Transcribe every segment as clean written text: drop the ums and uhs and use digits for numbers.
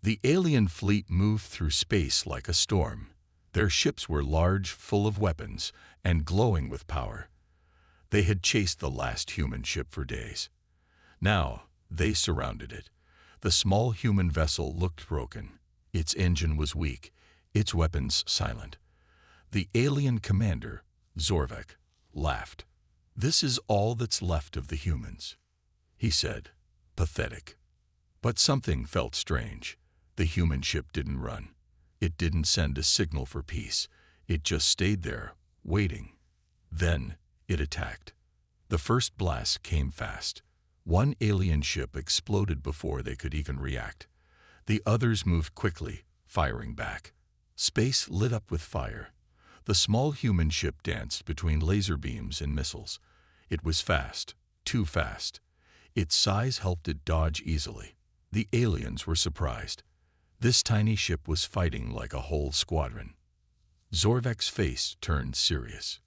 The alien fleet moved through space like a storm. Their ships were large, full of weapons, and glowing with power. They had chased the last human ship for days. Now, they surrounded it. The small human vessel looked broken. Its engine was weak, its weapons silent. The alien commander, Zorvek, laughed. "This is all that's left of the humans," he said, pathetic. But something felt strange. The human ship didn't run. It didn't send a signal for peace. It just stayed there, waiting. Then, it attacked. The first blast came fast. One alien ship exploded before they could even react. The others moved quickly, firing back. Space lit up with fire. The small human ship danced between laser beams and missiles. It was fast, too fast. Its size helped it dodge easily. The aliens were surprised. This tiny ship was fighting like a whole squadron. Zorvek's face turned serious.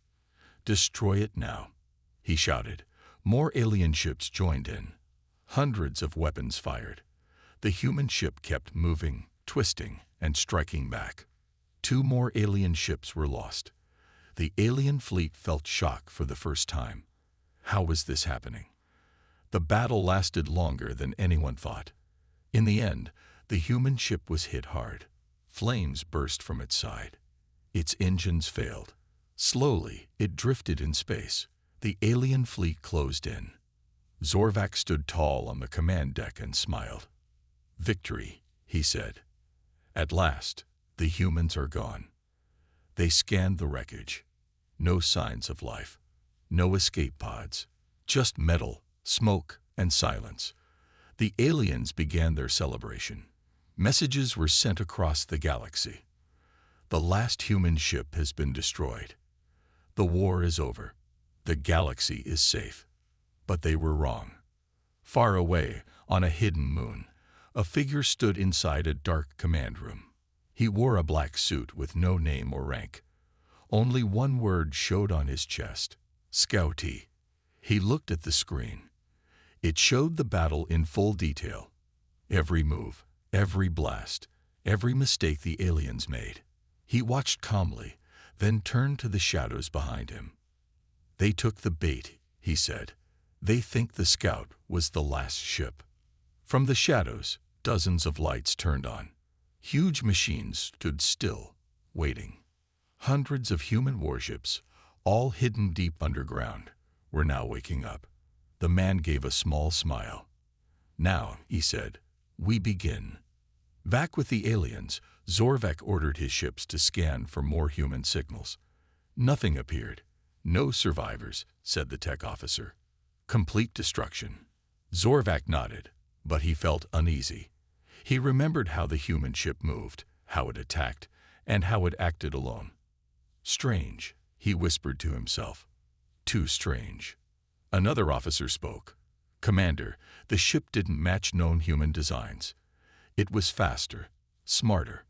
"Destroy it now," he shouted. More alien ships joined in. Hundreds of weapons fired. The human ship kept moving, twisting, and striking back. 2 more alien ships were lost. The alien fleet felt shock for the first time. How was this happening? The battle lasted longer than anyone thought. In the end, the human ship was hit hard. Flames burst from its side. Its engines failed. Slowly, it drifted in space. The alien fleet closed in. Zorvak stood tall on the command deck and smiled. "Victory," he said. "At last, the humans are gone." They scanned the wreckage. No signs of life. No escape pods. Just metal, smoke, and silence. The aliens began their celebration. Messages were sent across the galaxy. "The last human ship has been destroyed. The war is over. The galaxy is safe." But they were wrong. Far away, on a hidden moon, a figure stood inside a dark command room. He wore a black suit with no name or rank. Only one word showed on his chest: Scouty. He looked at the screen. It showed the battle in full detail. Every move, every blast, every mistake the aliens made. He watched calmly, then turned to the shadows behind him. "They took the bait," he said. "They think the Scout was the last ship." From the shadows, dozens of lights turned on. Huge machines stood still, waiting. Hundreds of human warships, all hidden deep underground, were now waking up. The man gave a small smile. "Now," he said, "we begin." Back with the aliens, Zorvek ordered his ships to scan for more human signals. Nothing appeared. "No survivors," said the tech officer. "Complete destruction." Zorvak nodded, but he felt uneasy. He remembered how the human ship moved, how it attacked, and how it acted alone. "Strange," he whispered to himself. "Too strange." Another officer spoke. "Commander, the ship didn't match known human designs. It was faster, smarter."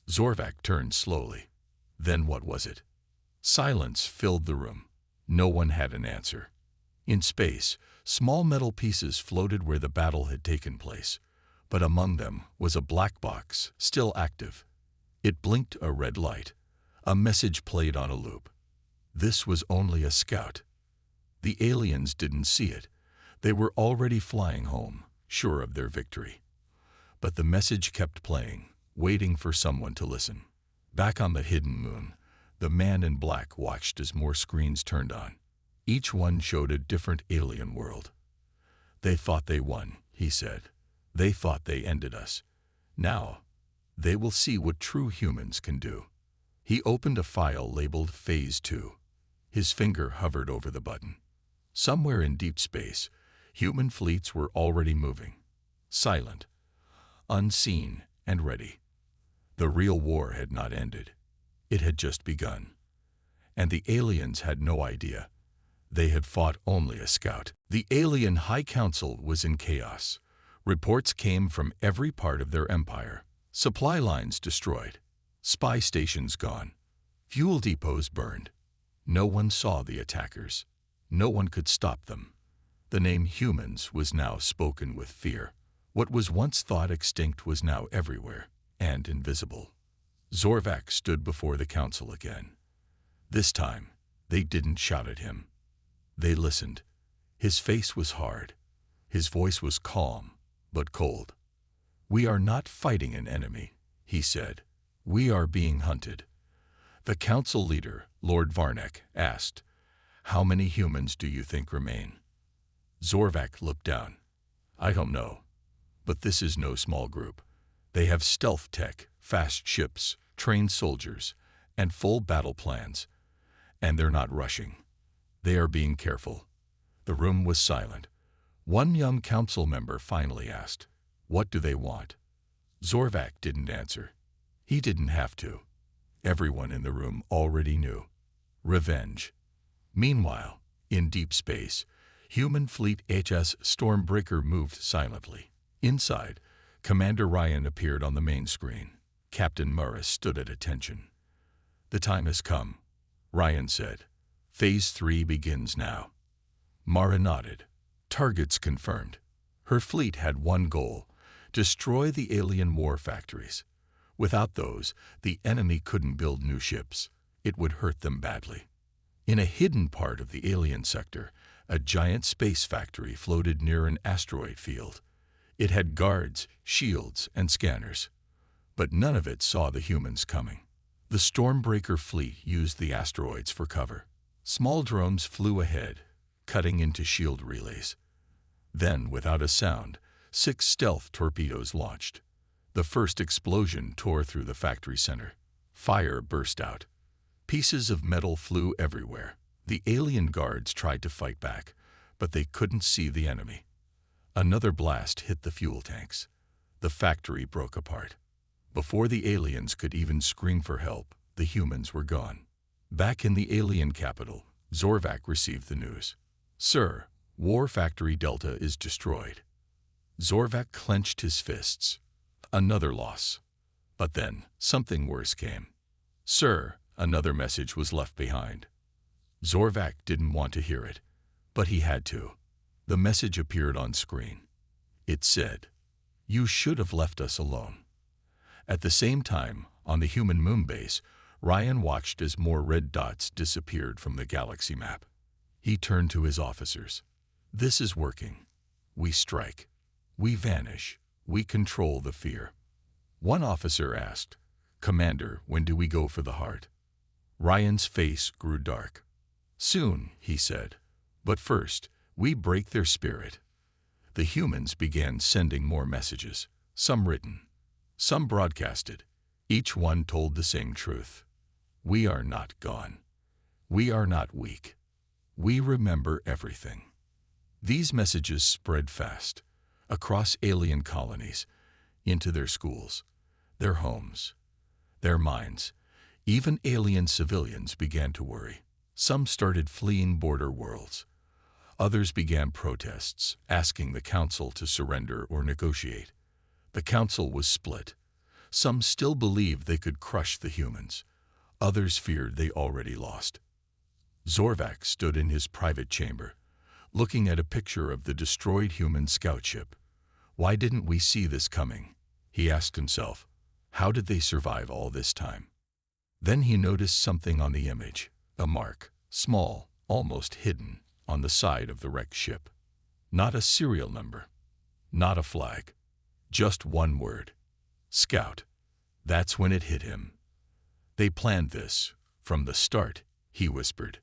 Zorvak turned slowly. Then what was it? Silence filled the room. No one had an answer. In space, small metal pieces floated where the battle had taken place, but among them was a black box, still active. It blinked a red light. A message played on a loop. This was only a scout. The aliens didn't see it. They were already flying home, sure of their victory. But the message kept playing, waiting for someone to listen. Back on the hidden moon, the man in black watched as more screens turned on. Each one showed a different alien world. "They thought they won," he said. "They thought they ended us. Now, they will see what true humans can do." He opened a file labeled Phase 2. His finger hovered over the button. Somewhere in deep space, human fleets were already moving. Silent, unseen, and ready. The real war had not ended. It had just begun. And the aliens had no idea. They had fought only a scout. The alien High Council was in chaos. Reports came from every part of their empire. Supply lines destroyed. Spy stations gone. Fuel depots burned. No one saw the attackers. No one could stop them. The name humans was now spoken with fear. What was once thought extinct was now everywhere and invisible. Zorvak stood before the council again. This time, they didn't shout at him. They listened. His face was hard. His voice was calm, but cold. "We are not fighting an enemy," he said. "We are being hunted." The council leader, Lord Varnek, asked, "How many humans do you think remain?" Zorvak looked down. "I don't know. But this is no small group. They have stealth tech, fast ships, trained soldiers, and full battle plans. And they're not rushing. They are being careful." The room was silent. One young council member finally asked, "What do they want?" Zorvak didn't answer. He didn't have to. Everyone in the room already knew. Revenge. Meanwhile, in deep space, human fleet HS Stormbreaker moved silently. Inside, Commander Ryan appeared on the main screen. Captain Morris stood at attention. "The time has come," Ryan said. "Phase 3 begins now." Mara nodded. Targets confirmed. Her fleet had one goal: destroy the alien war factories. Without those, the enemy couldn't build new ships. It would hurt them badly. In a hidden part of the alien sector, a giant space factory floated near an asteroid field. It had guards, shields, and scanners. But none of it saw the humans coming. The Stormbreaker fleet used the asteroids for cover. Small drones flew ahead, cutting into shield relays. Then, without a sound, 6 stealth torpedoes launched. The first explosion tore through the factory center. Fire burst out. Pieces of metal flew everywhere. The alien guards tried to fight back, but they couldn't see the enemy. Another blast hit the fuel tanks. The factory broke apart. Before the aliens could even scream for help, the humans were gone. Back in the alien capital, Zorvak received the news. "Sir, War Factory Delta is destroyed." Zorvak clenched his fists. Another loss. But then, something worse came. "Sir," another message was left behind. Zorvak didn't want to hear it, but he had to. The message appeared on screen. It said, "You should have left us alone." At the same time, on the human moon base, Ryan watched as more red dots disappeared from the galaxy map. He turned to his officers. "This is working. We strike. We vanish. We control the fear." One officer asked, "Commander, when do we go for the heart?" Ryan's face grew dark. "Soon," he said. "But first, we break their spirit." The humans began sending more messages, some written, some broadcasted. Each one told the same truth. "We are not gone. We are not weak. We remember everything." These messages spread fast, across alien colonies, into their schools, their homes, their minds. Even alien civilians began to worry. Some started fleeing border worlds. Others began protests, asking the council to surrender or negotiate. The council was split. Some still believed they could crush the humans. Others feared they already lost. Zorvak stood in his private chamber, looking at a picture of the destroyed human scout ship. Why didn't we see this coming? He asked himself. How did they survive all this time? Then he noticed something on the image, a mark, small, almost hidden, on the side of the wrecked ship. Not a serial number, not a flag, just one word. Scout. That's when it hit him. They planned this, from the start, he whispered.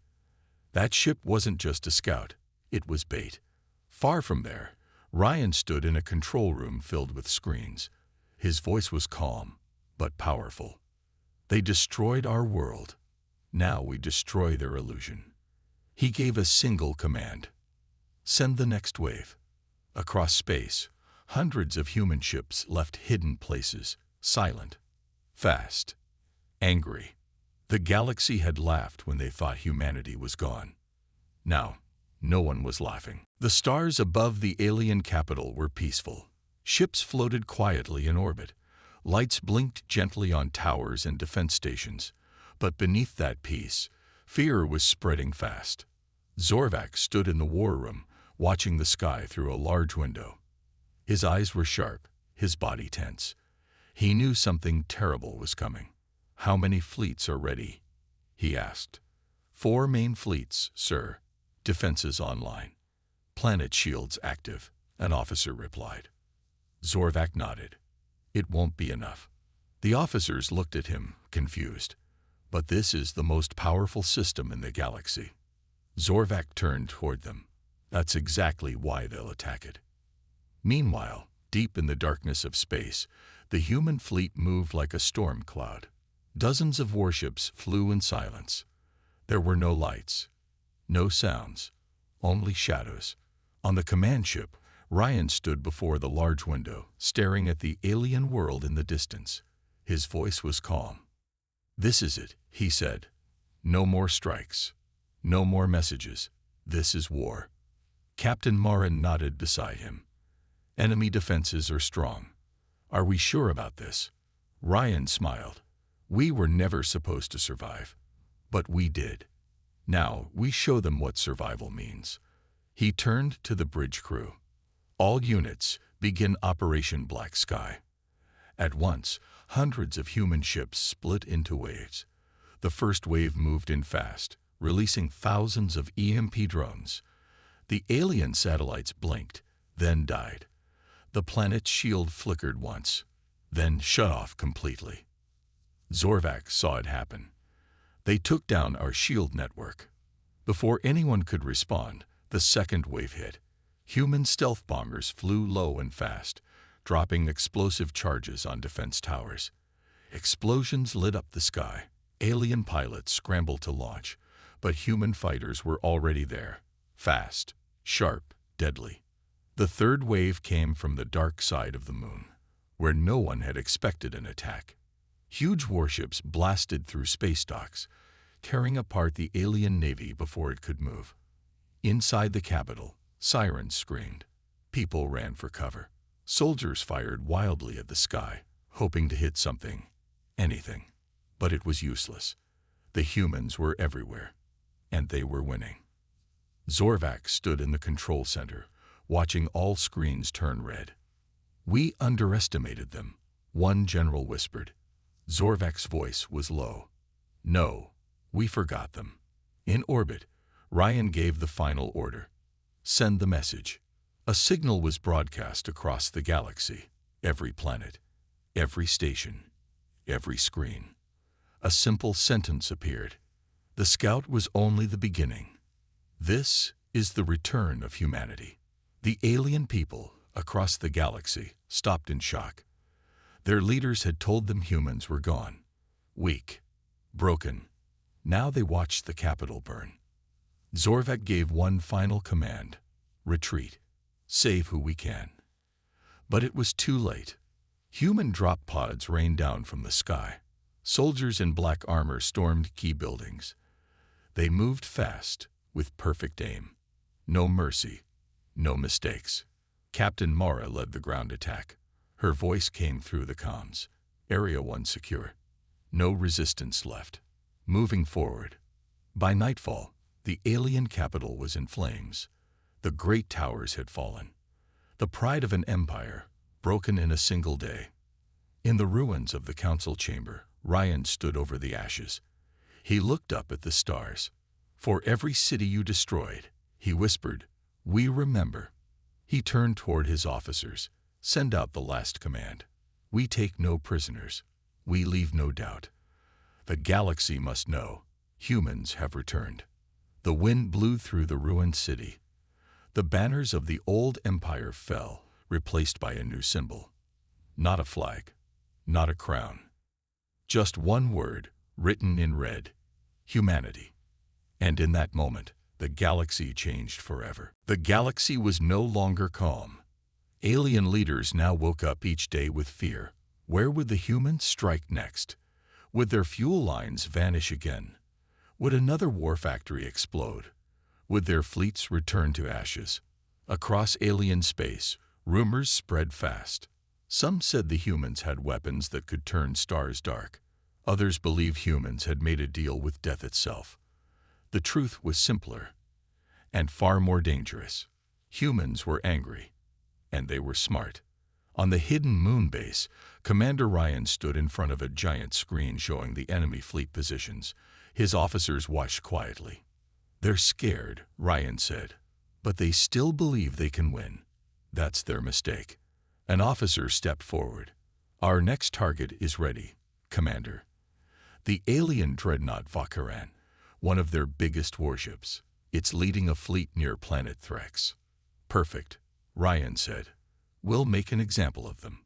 That ship wasn't just a scout, it was bait. Far from there, Ryan stood in a control room filled with screens. His voice was calm, but powerful. They destroyed our world. Now we destroy their illusion. He gave a single command. Send the next wave. Across space, hundreds of human ships left hidden places, silent, fast, angry. The galaxy had laughed when they thought humanity was gone. Now, no one was laughing. The stars above the alien capital were peaceful. Ships floated quietly in orbit. Lights blinked gently on towers and defense stations. But beneath that peace, fear was spreading fast. Zorvak stood in the war room, watching the sky through a large window. His eyes were sharp, his body tense. He knew something terrible was coming. "How many fleets are ready?" he asked. "4 main fleets, sir. Defenses online. Planet shields active," an officer replied. Zorvac nodded. "It won't be enough." The officers looked at him, confused. "But this is the most powerful system in the galaxy." Zorvac turned toward them. "That's exactly why they'll attack it." Meanwhile, deep in the darkness of space, the human fleet moved like a storm cloud. Dozens of warships flew in silence. There were no lights, no sounds, only shadows. On the command ship, Ryan stood before the large window, staring at the alien world in the distance. His voice was calm. "This is it," he said. "No more strikes. No more messages. This is war." Captain Morin nodded beside him. "Enemy defenses are strong. Are we sure about this?" Ryan smiled. "We were never supposed to survive. But we did. Now we show them what survival means." He turned to the bridge crew. "All units, begin Operation Black Sky." At once, hundreds of human ships split into waves. The first wave moved in fast, releasing thousands of EMP drones. The alien satellites blinked, then died. The planet's shield flickered once, then shut off completely. Zorvac saw it happen. "They took down our shield network." Before anyone could respond, the second wave hit. Human stealth bombers flew low and fast, dropping explosive charges on defense towers. Explosions lit up the sky. Alien pilots scrambled to launch, but human fighters were already there, fast, sharp, deadly. The third wave came from the dark side of the moon, where no one had expected an attack. Huge warships blasted through space docks, tearing apart the alien navy before it could move. Inside the capital, sirens screamed. People ran for cover. Soldiers fired wildly at the sky, hoping to hit something, anything. But it was useless. The humans were everywhere, and they were winning. Zorvac stood in the control center, watching all screens turn red. "We underestimated them," one general whispered. Zorvac's voice was low. "No, we forgot them." In orbit, Ryan gave the final order. "Send the message." A signal was broadcast across the galaxy, every planet, every station, every screen. A simple sentence appeared. "The scout was only the beginning. This is the return of humanity." The alien people across the galaxy stopped in shock. Their leaders had told them humans were gone, weak, broken. Now they watched the capital burn. Zorvac gave one final command: retreat, save who we can. But it was too late. Human drop pods rained down from the sky. Soldiers in black armor stormed key buildings. They moved fast, with perfect aim. No mercy, no mistakes. Captain Mara led the ground attack. Her voice came through the comms. "Area 1 secure. No resistance left. Moving forward." By nightfall, the alien capital was in flames. The great towers had fallen. The pride of an empire, broken in a single day. In the ruins of the council chamber, Ryan stood over the ashes. He looked up at the stars. "For every city you destroyed," he whispered, "we remember." He turned toward his officers. "Send out the last command. We take no prisoners. We leave no doubt. The galaxy must know. Humans have returned." The wind blew through the ruined city. The banners of the old empire fell, replaced by a new symbol. Not a flag, not a crown. Just one word, written in red: humanity. And in that moment, the galaxy changed forever. The galaxy was no longer calm. Alien leaders now woke up each day with fear. Where would the humans strike next? Would their fuel lines vanish again? Would another war factory explode? Would their fleets return to ashes? Across alien space, rumors spread fast. Some said the humans had weapons that could turn stars dark. Others believed humans had made a deal with death itself. The truth was simpler and far more dangerous. Humans were angry, And they were smart. On the hidden moon base, Commander Ryan stood in front of a giant screen showing the enemy fleet positions. His officers watched quietly. "They're scared," Ryan said, "but they still believe they can win. That's their mistake." An officer stepped forward. "Our next target is ready, Commander. The alien dreadnought Vakaran, one of their biggest warships. It's leading a fleet near planet Threx." "Perfect," Ryan said. "We'll make an example of them."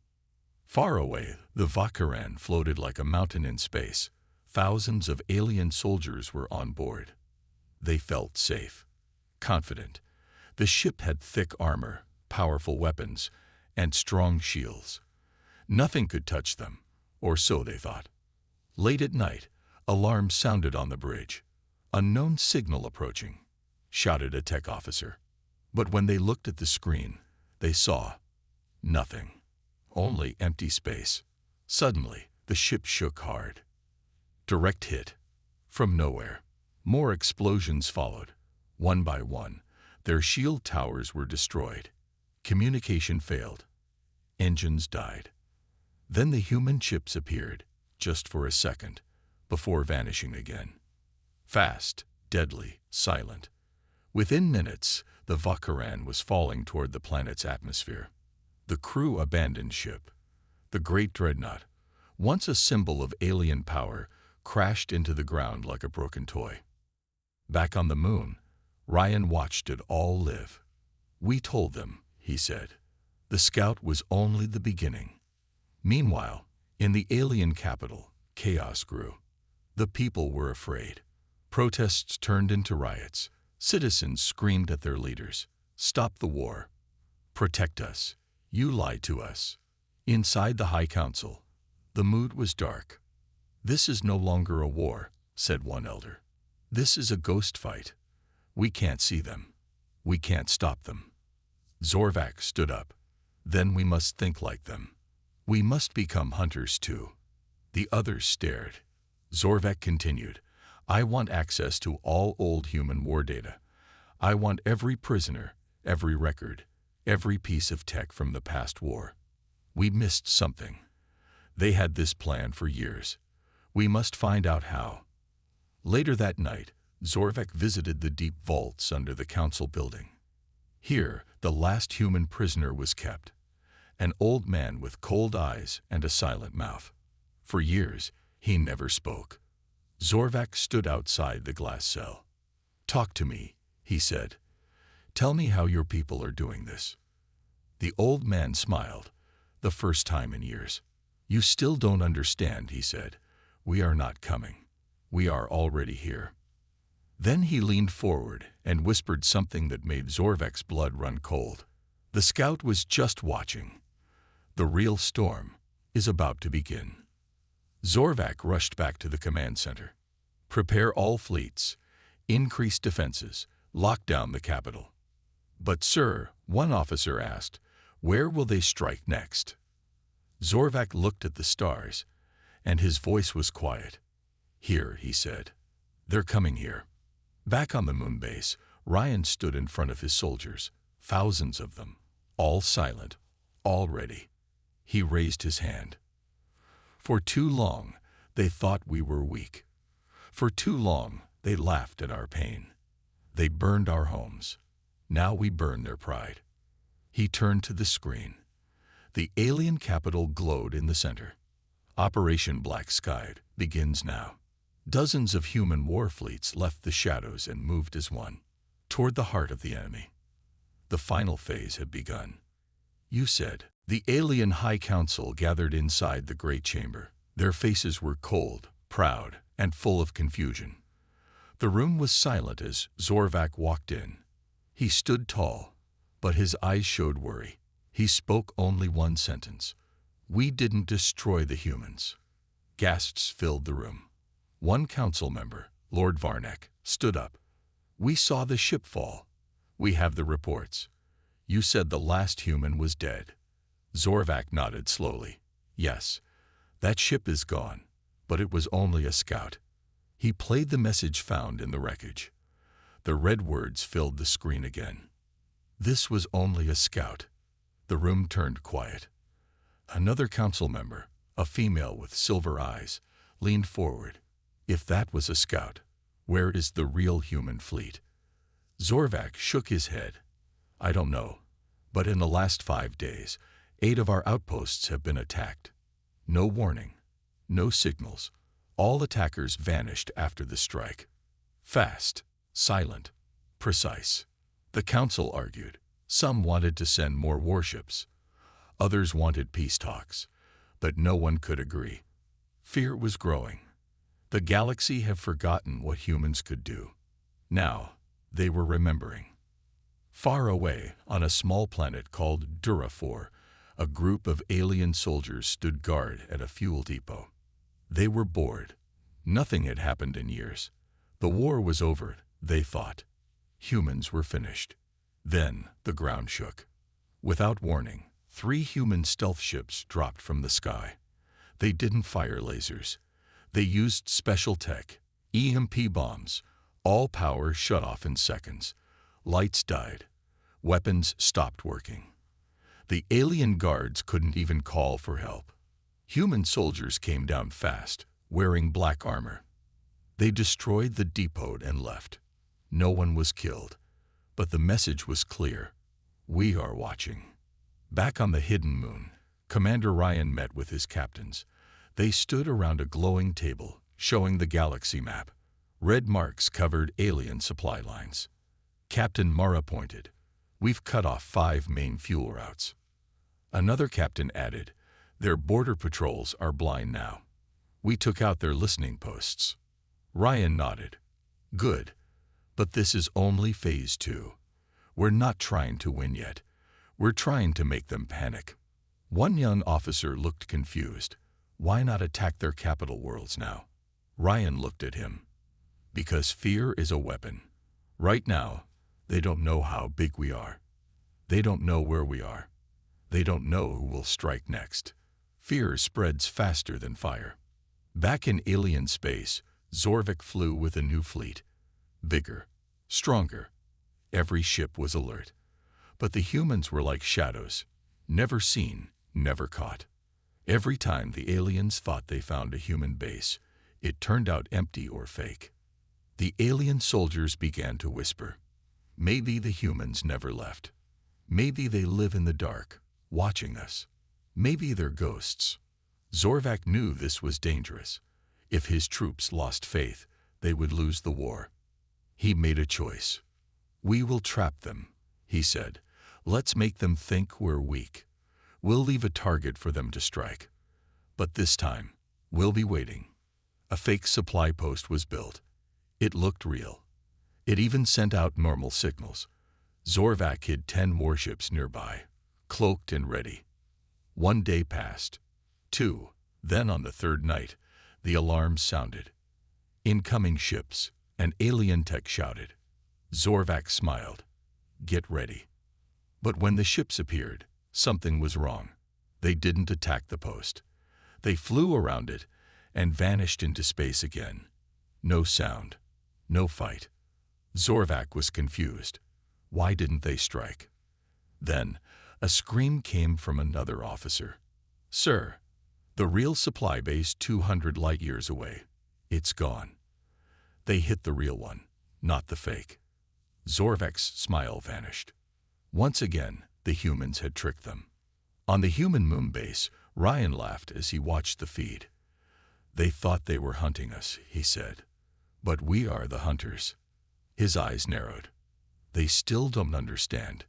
Far away, the Vakaran floated like a mountain in space. Thousands of alien soldiers were on board. They felt safe, confident. The ship had thick armor, powerful weapons, and strong shields. Nothing could touch them, or so they thought. Late at night, alarms sounded on the bridge. "Unknown signal approaching," shouted a tech officer. But when they looked at the screen, they saw nothing. Only empty space. Suddenly, the ship shook hard. Direct hit. From nowhere. More explosions followed. One by one, their shield towers were destroyed. Communication failed. Engines died. Then the human ships appeared, just for a second, before vanishing again. Fast, deadly, silent. Within minutes, the Vakaran was falling toward the planet's atmosphere. The crew abandoned ship. The great dreadnought, once a symbol of alien power, crashed into the ground like a broken toy. Back on the moon, Ryan watched it all live. "We told them," he said. "The scout was only the beginning." Meanwhile, in the alien capital, chaos grew. The people were afraid. Protests turned into riots. Citizens screamed at their leaders, "Stop the war. Protect us. You lied to us." Inside the High Council, the mood was dark. "This is no longer a war," said one elder. "This is a ghost fight. We can't see them. We can't stop them." Zorvak stood up. "Then we must think like them. We must become hunters too." The others stared. Zorvak continued, "I want access to all old human war data. I want every prisoner, every record, every piece of tech from the past war. We missed something. They had this plan for years. We must find out how." Later that night, Zorvak visited the deep vaults under the council building. Here, the last human prisoner was kept, an old man with cold eyes and a silent mouth. For years, he never spoke. Zorvak stood outside the glass cell. "Talk to me," he said. "Tell me how your people are doing this." The old man smiled, the first time in years. "You still don't understand," he said. "We are not coming. We are already here." Then he leaned forward and whispered something that made Zorvak's blood run cold. The scout was just watching. The real storm is about to begin. Zorvak rushed back to the command center. "Prepare all fleets, increase defenses, lock down the capital." "But sir," one officer asked, "where will they strike next?" Zorvak looked at the stars, and his voice was quiet. "Here," he said. "They're coming here." Back on the moon base, Ryan stood in front of his soldiers, thousands of them, all silent, all ready. He raised his hand. "For too long, they thought we were weak. For too long, they laughed at our pain. They burned our homes. Now we burn their pride." He turned to the screen. The alien capital glowed in the center. Operation Black Sky begins now. Dozens of human war fleets left the shadows and moved as one, toward the heart of the enemy. The final phase had begun. "You said." The alien High Council gathered inside the great chamber. Their faces were cold, proud, and full of confusion. The room was silent as Zorvak walked in. He stood tall, but his eyes showed worry. He spoke only one sentence. "We didn't destroy the humans." Gasps filled the room. One council member, Lord Varnek, stood up. "We saw the ship fall. We have the reports. You said the last human was dead." Zorvak nodded slowly. "Yes, that ship is gone, but it was only a scout." He played the message found in the wreckage. The red words filled the screen again. "This was only a scout. The room turned quiet. Another council member, a female with silver eyes, leaned forward. If that was a scout, where is the real human fleet? Zorvac shook his head. I don't know, but in the last 5 days, 8 of our outposts have been attacked. No warning, no signals. All attackers vanished after the strike. Fast, silent, precise. The council argued. Some wanted to send more warships. Others wanted peace talks, but no one could agree. Fear was growing. The galaxy had forgotten what humans could do. Now, they were remembering. Far away, on a small planet called Durafor, a group of alien soldiers stood guard at a fuel depot. They were bored. Nothing had happened in years. The war was over, they thought. Humans were finished. Then the ground shook. Without warning, 3 human stealth ships dropped from the sky. They didn't fire lasers. They used special tech, EMP bombs. All power shut off in seconds. Lights died. Weapons stopped working. The alien guards couldn't even call for help. Human soldiers came down fast, wearing black armor. They destroyed the depot and left. No one was killed, but the message was clear. We are watching. Back on the hidden moon, Commander Ryan met with his captains. They stood around a glowing table, showing the galaxy map. Red marks covered alien supply lines. Captain Mara pointed, "We've cut off 5 main fuel routes." Another captain added, "Their border patrols are blind now. We took out their listening posts." Ryan nodded. "Good. But this is only phase 2. We're not trying to win yet. We're trying to make them panic." One young officer looked confused. Why not attack their capital worlds now? Ryan looked at him. Because fear is a weapon. Right now, they don't know how big we are. They don't know where we are. They don't know who will strike next. Fear spreads faster than fire. Back in alien space, Zorvac flew with a new fleet. Bigger, stronger. Every ship was alert. But the humans were like shadows. Never seen, never caught. Every time the aliens thought they found a human base, it turned out empty or fake. The alien soldiers began to whisper. Maybe the humans never left. Maybe they live in the dark, watching us. Maybe they're ghosts. Zorvac knew this was dangerous. If his troops lost faith, they would lose the war. He made a choice. "We will trap them," he said. "Let's make them think we're weak. We'll leave a target for them to strike. But this time, we'll be waiting." A fake supply post was built. It looked real. It even sent out normal signals. Zorvac hid 10 warships nearby, cloaked and ready. 1 day passed. 2. Then on the 3rd night, the alarms sounded. "Incoming ships," an alien tech shouted. Zorvac smiled. "Get ready." But when the ships appeared, something was wrong. They didn't attack the post. They flew around it and vanished into space again. No sound, no fight. Zorvac was confused. Why didn't they strike? Then, a scream came from another officer. "Sir, the real supply base 200 light years away. It's gone." They hit the real one, not the fake. Zorvac's smile vanished. Once again, the humans had tricked them. On the human moon base, Ryan laughed as he watched the feed. "They thought they were hunting us," he said. "But we are the hunters." His eyes narrowed. "They still don't understand."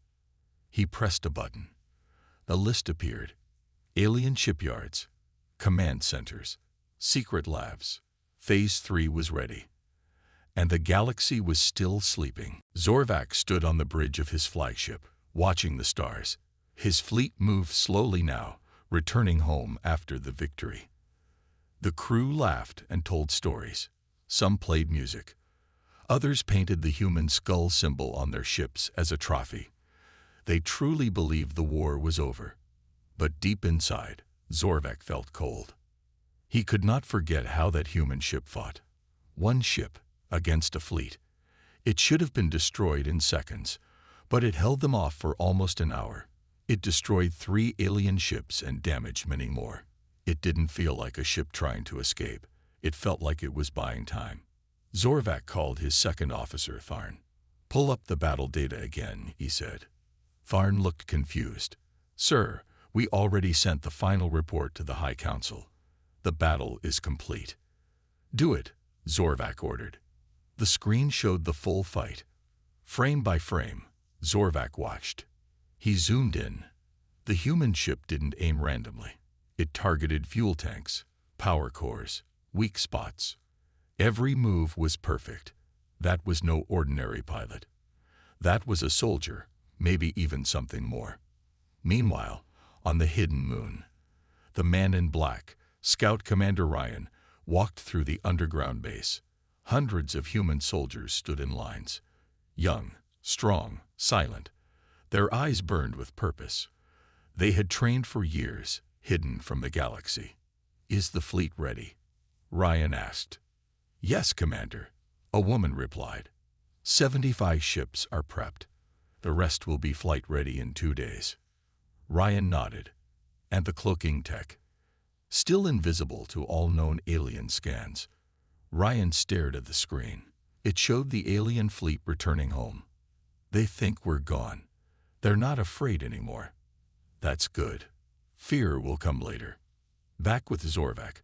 He pressed a button. The list appeared. Alien shipyards, command centers, secret labs. Phase 3 was ready. And the galaxy was still sleeping. Zorvac stood on the bridge of his flagship, watching the stars. His fleet moved slowly now, returning home after the victory. The crew laughed and told stories. Some played music. Others painted the human skull symbol on their ships as a trophy. They truly believed the war was over. But deep inside, Zorvac felt cold. He could not forget how that human ship fought. 1 ship against a fleet. It should have been destroyed in seconds, but it held them off for almost an hour. It destroyed 3 alien ships and damaged many more. It didn't feel like a ship trying to escape. It felt like it was buying time. Zorvac called his second officer, Tharn. "Pull up the battle data again," he said. Tharn looked confused. "Sir, we already sent the final report to the High Council. The battle is complete." "Do it," Zorvac ordered. The screen showed the full fight. Frame by frame, Zorvac watched. He zoomed in. The human ship didn't aim randomly. It targeted fuel tanks, power cores, weak spots. Every move was perfect. That was no ordinary pilot. That was a soldier, maybe even something more. Meanwhile, on the hidden moon, the man in black, Scout Commander Ryan, walked through the underground base. Hundreds of human soldiers stood in lines. Young, strong, silent. Their eyes burned with purpose. They had trained for years, hidden from the galaxy. "Is the fleet ready?" Ryan asked. "Yes, Commander," a woman replied. 75 ships are prepped. The rest will be flight ready in 2 days." Ryan nodded. "And the cloaking tech?" Still invisible to all known alien scans. Ryan stared at the screen. It showed the alien fleet returning home. "They think we're gone. They're not afraid anymore." "That's good. Fear will come later." Back with Zorvac,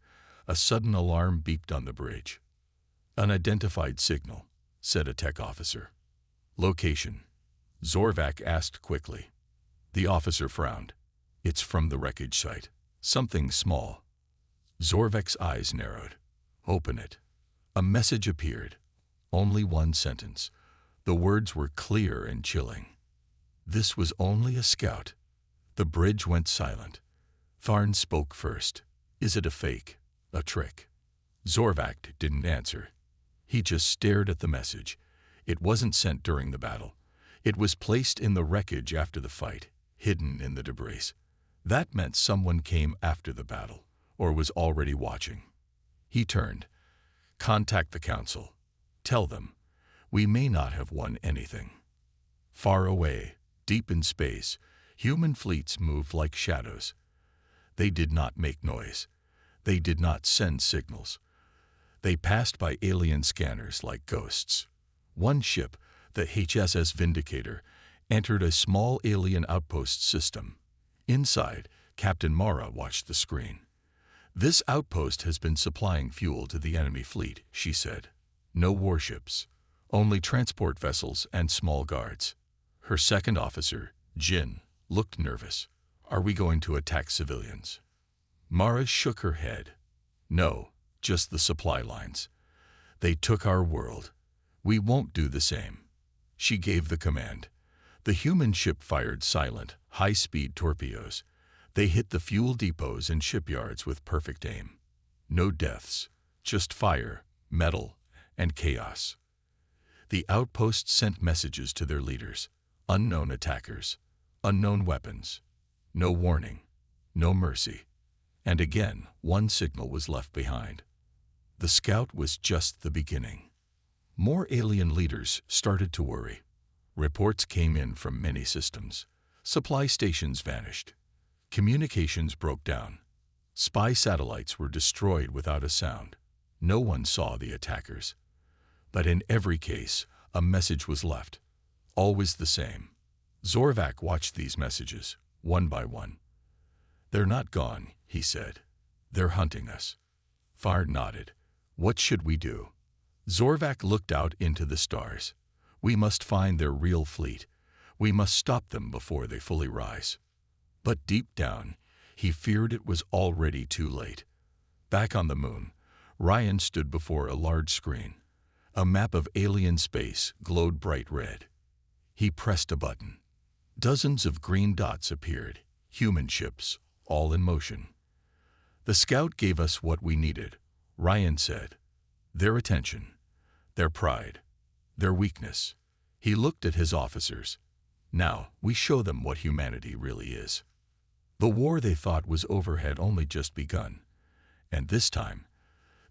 a sudden alarm beeped on the bridge. "Unidentified signal," said a tech officer. "Location?" Zorvac asked quickly. The officer frowned. "It's from the wreckage site. Something small." Zorvac's eyes narrowed. "Open it." A message appeared. Only one sentence. The words were clear and chilling. This was only a scout. The bridge went silent. Tharn spoke first. "Is it a fake? A trick?" Zorvac didn't answer. He just stared at the message. It wasn't sent during the battle. It was placed in the wreckage after the fight, hidden in the debris. That meant someone came after the battle, or was already watching. He turned. "Contact the council. Tell them, we may not have won anything." Far away, deep in space, human fleets moved like shadows. They did not make noise. They did not send signals. They passed by alien scanners like ghosts. One ship, the HSS Vindicator, entered a small alien outpost system. Inside, Captain Mara watched the screen. "This outpost has been supplying fuel to the enemy fleet," she said. "No warships, only transport vessels and small guards." Her second officer, Jin, looked nervous. "Are we going to attack civilians?" Mara shook her head. "No, just the supply lines. They took our world. We won't do the same." She gave the command. The human ship fired silent, high-speed torpedoes. They hit the fuel depots and shipyards with perfect aim. No deaths, just fire, metal, and chaos. The outposts sent messages to their leaders. Unknown attackers, unknown weapons. No warning, no mercy. And again, one signal was left behind. The scout was just the beginning. More alien leaders started to worry. Reports came in from many systems. Supply stations vanished. Communications broke down. Spy satellites were destroyed without a sound. No one saw the attackers. But in every case, a message was left. Always the same. Zorvac watched these messages, one by one. "They're not gone," he said. "They're hunting us." Tharn nodded. "What should we do?" Zorvac looked out into the stars. "We must find their real fleet. We must stop them before they fully rise." But deep down, he feared it was already too late. Back on the moon, Ryan stood before a large screen. A map of alien space glowed bright red. He pressed a button. Dozens of green dots appeared, human ships, all in motion. "The scout gave us what we needed," Ryan said. "Their attention, their pride, their weakness." He looked at his officers. "Now we show them what humanity really is." The war they thought was over had only just begun, and this time,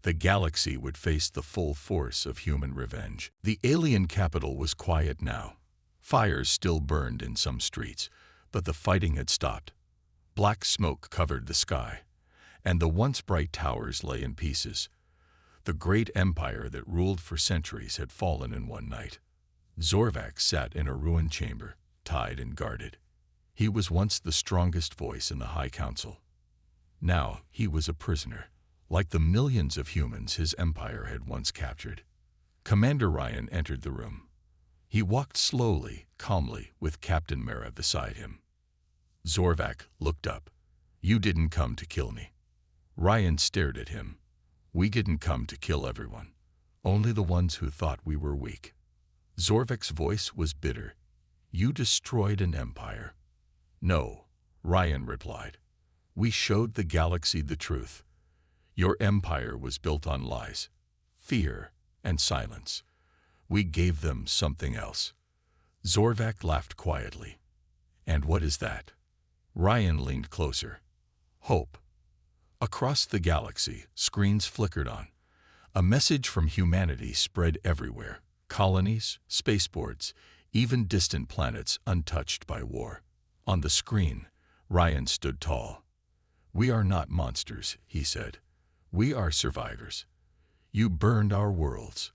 the galaxy would face the full force of human revenge. The alien capital was quiet now. Fires still burned in some streets, But the fighting had stopped. Black smoke covered the sky, and the once bright towers lay in pieces. The great empire that ruled for centuries had fallen in one night. Zorvac sat in a ruined chamber, tied and guarded. He was once the strongest voice in the High Council. Now he was a prisoner, like the millions of humans his empire had once captured. Commander Ryan entered the room. He walked slowly, calmly, with Captain Mara beside him. Zorvac looked up. "You didn't come to kill me." Ryan stared at him. "We didn't come to kill everyone. Only the ones who thought we were weak." Zorvac's voice was bitter. "You destroyed an empire." "No," Ryan replied. "We showed the galaxy the truth. Your empire was built on lies, fear, and silence. We gave them something else." Zorvac laughed quietly. "And what is that?" Ryan leaned closer. "Hope." Across the galaxy, screens flickered on. A message from humanity spread everywhere. Colonies, spaceports, even distant planets untouched by war. On the screen, Ryan stood tall. "We are not monsters," he said. "We are survivors. You burned our worlds.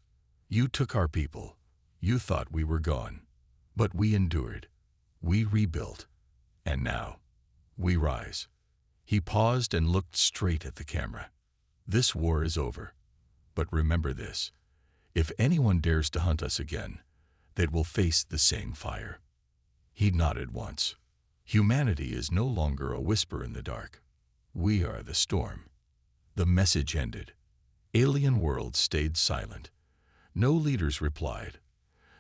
You took our people. You thought we were gone. But we endured. We rebuilt. And now, we rise." He paused and looked straight at the camera. "This war is over. But remember this. If anyone dares to hunt us again, they will face the same fire." He nodded once. "Humanity is no longer a whisper in the dark. We are the storm." The message ended. Alien worlds stayed silent. No leaders replied.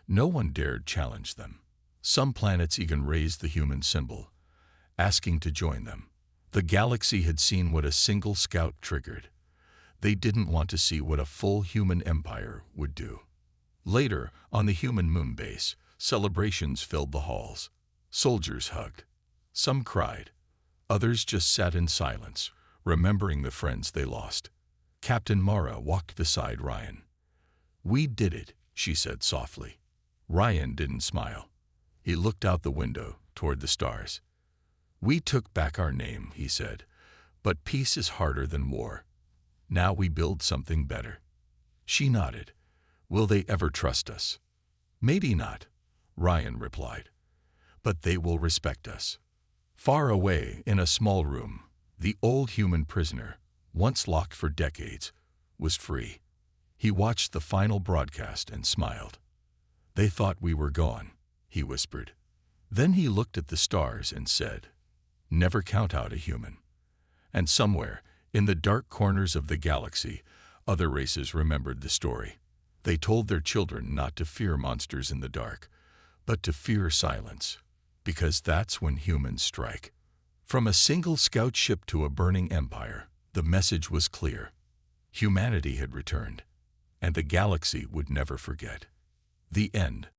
No one dared challenge them. Some planets even raised the human symbol, asking to join them. The galaxy had seen what a single scout triggered. They didn't want to see what a full human empire would do. Later, on the human moon base, celebrations filled the halls. Soldiers hugged. Some cried. Others just sat in silence, remembering the friends they lost. Captain Mara walked beside Ryan. "We did it," she said softly. Ryan didn't smile. He looked out the window, toward the stars. "We took back our name," he said, "but peace is harder than war. Now we build something better." She nodded. "Will they ever trust us?" "Maybe not," Ryan replied. "But they will respect us." Far away, in a small room, the old human prisoner, once locked for decades, was free. He watched the final broadcast and smiled. "They thought we were gone," he whispered. Then he looked at the stars and said, "Never count out a human." And somewhere, in the dark corners of the galaxy, other races remembered the story. They told their children not to fear monsters in the dark, but to fear silence, because that's when humans strike. From a single scout ship to a burning empire, the message was clear. Humanity had returned, and the galaxy would never forget. The end.